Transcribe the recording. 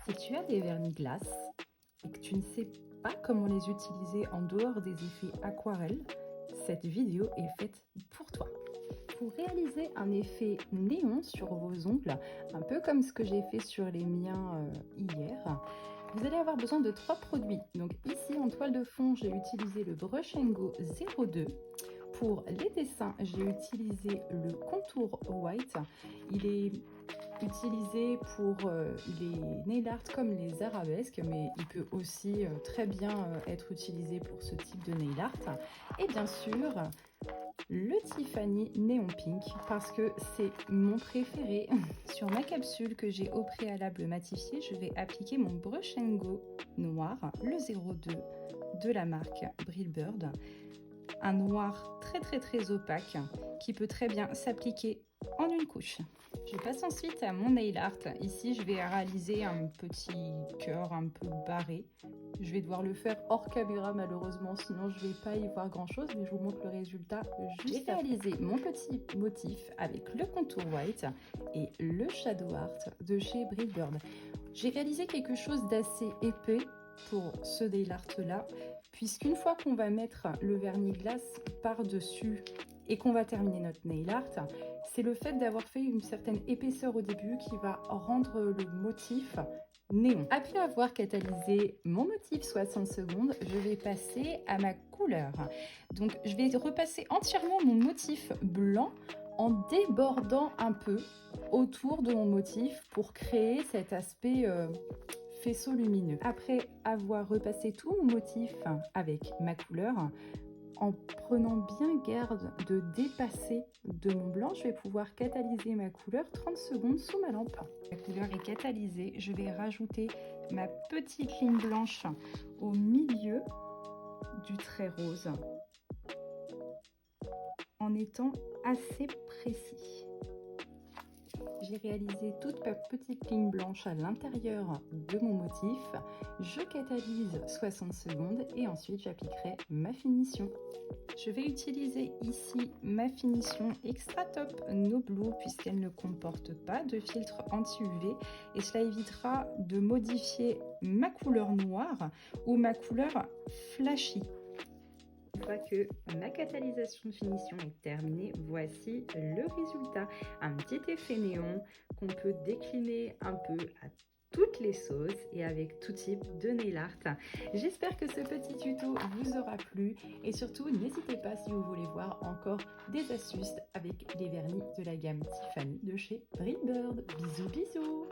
Si tu as des vernis glace et que tu ne sais pas comment les utiliser en dehors des effets aquarelle, cette vidéo est faite pour toi. Pour réaliser un effet néon sur vos ongles, un peu comme ce que j'ai fait sur les miens hier, vous allez avoir besoin de 3 produits. Donc ici en toile de fond, j'ai utilisé le Brush Go 02. Pour les dessins, j'ai utilisé le contour white. Il est utilisé pour les nail art comme les arabesques, mais il peut aussi très bien être utilisé pour ce type de nail art. Et bien sûr, le Tiffany Neon Pink, parce que c'est mon préféré. Sur ma capsule que j'ai au préalable matifiée, je vais appliquer mon Brush Go noir, le 02 de la marque Brillbird. Un noir très opaque qui peut très bien s'appliquer en une couche. Je passe ensuite à mon nail art. Ici, je vais réaliser un petit cœur un peu barré. Je vais devoir le faire hors caméra malheureusement, sinon je ne vais pas y voir grand chose, mais je vous montre le résultat juste après. J'ai réalisé mon petit motif avec le contour white et le shadow art de chez Brillbird. J'ai réalisé quelque chose d'assez épais pour ce nail art là, puisqu'une fois qu'on va mettre le vernis glace par-dessus et qu'on va terminer notre nail art, c'est le fait d'avoir fait une certaine épaisseur au début qui va rendre le motif néon. Après avoir catalysé mon motif 60 secondes, je vais passer à ma couleur. Donc je vais repasser entièrement mon motif blanc en débordant un peu autour de mon motif pour créer cet aspect faisceau lumineux. Après avoir repassé tout mon motif avec ma couleur, en prenant bien garde de dépasser de mon blanc, je vais pouvoir catalyser ma couleur 30 secondes sous ma lampe. La couleur est catalysée, je vais rajouter ma petite ligne blanche au milieu du trait rose en étant assez précis. J'ai réalisé toute ma petite ligne blanche à l'intérieur de mon motif. Je catalyse 60 secondes et ensuite j'appliquerai ma finition. Je vais utiliser ici ma finition Extra Top No Blue puisqu'elle ne comporte pas de filtre anti-UV et cela évitera de modifier ma couleur noire ou ma couleur flashy. Une fois que ma catalysation de finition est terminée, voici le résultat. Un petit effet néon qu'on peut décliner un peu à toutes les sauces et avec tout type de nail art. J'espère que ce petit tuto vous aura plu et surtout n'hésitez pas si vous voulez voir encore des astuces avec les vernis de la gamme Tiffany de chez Brillbird. Bisous bisous.